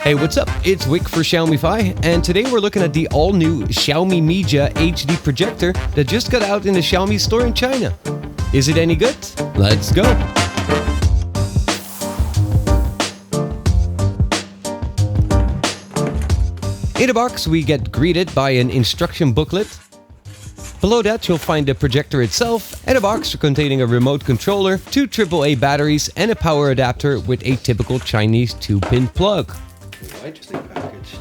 Hey, what's up? It's Wick for Xiaomify, and today we're looking at the all-new Xiaomi Mijia HD Projector that just got out in the Xiaomi store in China. Is it any good? Let's go! In the box, we get greeted by an instruction booklet. Below that, you'll find the projector itself and a box containing a remote controller, 2 AAA batteries, and a power adapter with a typical Chinese 2-pin plug. Nicely packaged.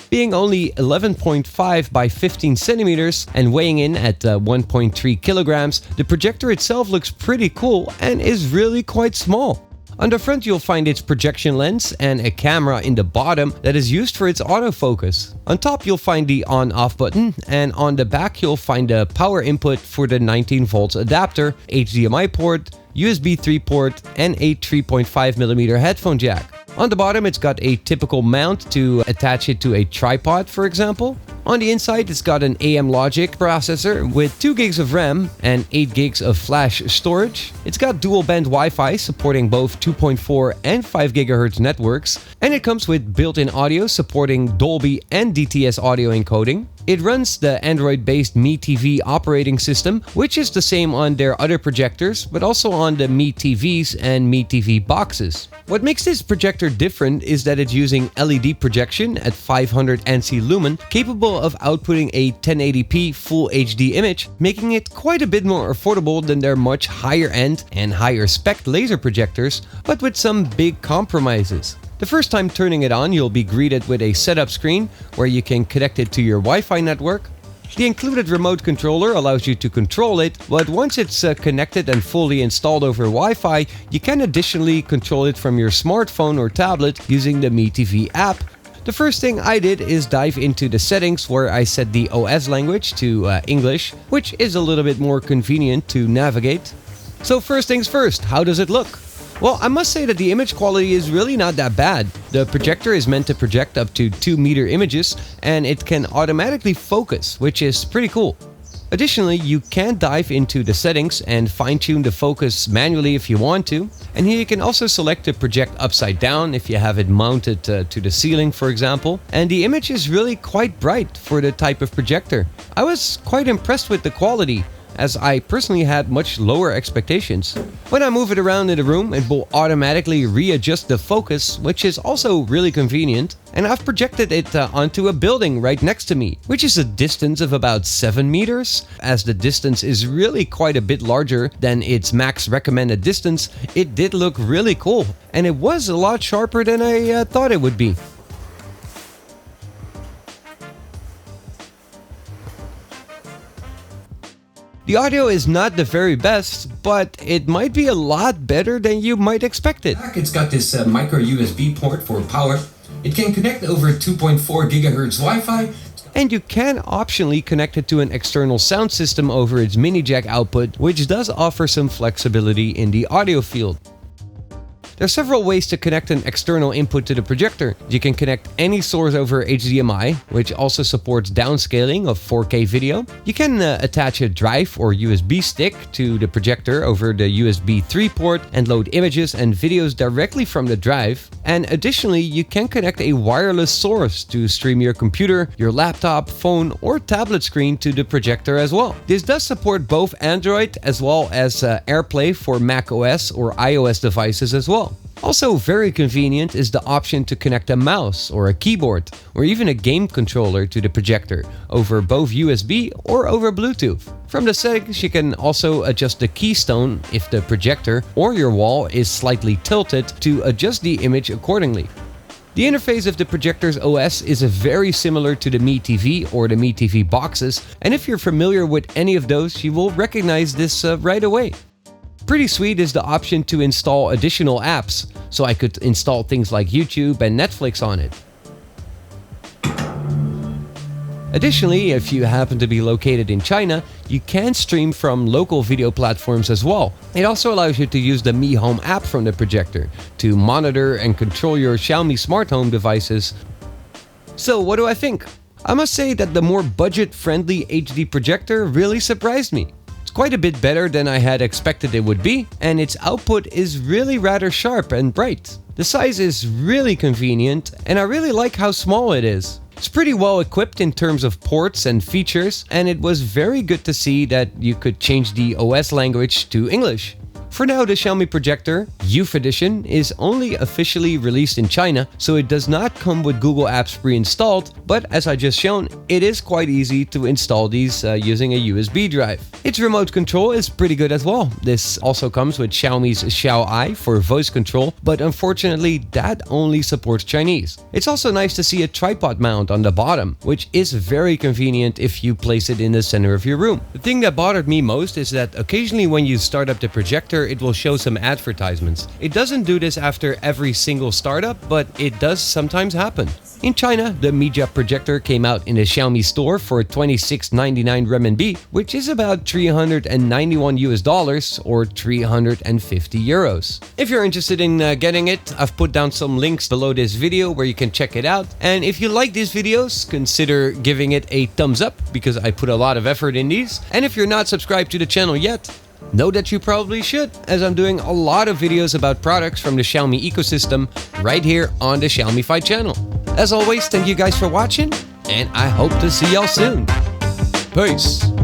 Being only 11.5 by 15 centimeters and weighing in at 1.3 kilograms, the projector itself looks pretty cool and is really quite small. On the front, you'll find its projection lens and a camera in the bottom that is used for its autofocus. On top, you'll find the on-off button, and on the back, you'll find the power input for the 19 volts adapter, HDMI port, USB 3 port, and a 3.5mm headphone jack. On the bottom, it's got a typical mount to attach it to a tripod, for example. On the inside, it's got an AM Logic processor with 2 gigs of RAM and 8 gigs of flash storage. It's got dual-band Wi-Fi supporting both 2.4 and 5 GHz networks, and it comes with built-in audio supporting Dolby and DTS audio encoding. It runs the Android-based Mi TV operating system, which is the same on their other projectors, but also on the Mi TVs and Mi TV boxes. What makes this projector different is that it's using LED projection at 500 ANSI lumen, capable of outputting a 1080p Full HD image, making it quite a bit more affordable than their much higher-end and higher-spec laser projectors, but with some big compromises. The first time turning it on, you'll be greeted with a setup screen where you can connect it to your Wi-Fi network. The included remote controller allows you to control it, but once it's connected and fully installed over Wi-Fi, you can additionally control it from your smartphone or tablet using the Mi TV app. The first thing I did is dive into the settings where I set the OS language to English, which is a little bit more convenient to navigate. So first things first, how does it look? Well, I must say that the image quality is really not that bad. The projector is meant to project up to 2-meter images, and it can automatically focus, which is pretty cool. Additionally, you can dive into the settings and fine-tune the focus manually if you want to. And here you can also select to project upside down if you have it mounted to the ceiling, for example. And the image is really quite bright for the type of projector. I was quite impressed with the quality, as I personally had much lower expectations. When I move it around in the room, it will automatically readjust the focus, which is also really convenient. And I've projected it onto a building right next to me, which is a distance of about 7 meters. As the distance is really quite a bit larger than its max recommended distance, it did look really cool, and it was a lot sharper than I thought it would be. The audio is not the very best, but it might be a lot better than you might expect it. It's got this micro USB port for power. It can connect over 2.4 GHz Wi-Fi. And you can optionally connect it to an external sound system over its mini jack output, which does offer some flexibility in the audio field. There are several ways to connect an external input to the projector. You can connect any source over HDMI, which also supports downscaling of 4K video. You can attach a drive or USB stick to the projector over the USB 3 port and load images and videos directly from the drive. And additionally, you can connect a wireless source to stream your computer, your laptop, phone, or tablet screen to the projector as well. This does support both Android as well as AirPlay for macOS or iOS devices as well. Also very convenient is the option to connect a mouse or a keyboard or even a game controller to the projector over both USB or over Bluetooth. From the settings, you can also adjust the keystone if the projector or your wall is slightly tilted to adjust the image accordingly. The interface of the projector's OS is very similar to the Mi TV or the Mi TV boxes, and if you're familiar with any of those, you will recognize this right away. Pretty sweet is the option to install additional apps, so I could install things like YouTube and Netflix on it. Additionally, if you happen to be located in China, you can stream from local video platforms as well. It also allows you to use the Mi Home app from the projector to monitor and control your Xiaomi smart home devices. So what do I think? I must say that the more budget-friendly HD projector really surprised me. It's quite a bit better than I had expected it would be, and its output is really rather sharp and bright. The size is really convenient, and I really like how small it is. It's pretty well equipped in terms of ports and features, and it was very good to see that you could change the OS language to English. For now, the Xiaomi Projector Youth Edition is only officially released in China, so it does not come with Google Apps pre-installed, but as I just shown, it is quite easy to install these using a USB drive. Its remote control is pretty good as well. This also comes with Xiaomi's Xiaomify for voice control, but unfortunately that only supports Chinese. It's also nice to see a tripod mount on the bottom, which is very convenient if you place it in the center of your room. The thing that bothered me most is that occasionally when you start up the projector, it will show some advertisements. It doesn't do this after every single startup, but it does sometimes happen. In China, the Mijia Projector came out in the Xiaomi store for 26.99 renminbi, which is about $391 or 350 euros. If you're interested in getting it, I've put down some links below this video where you can check it out. And if you like these videos, consider giving it a thumbs up because I put a lot of effort in these. And if you're not subscribed to the channel yet, know that you probably should, as I'm doing a lot of videos about products from the Xiaomi ecosystem right here on the Xiaomify channel. As always, thank you guys for watching, and I hope to see y'all soon. Peace!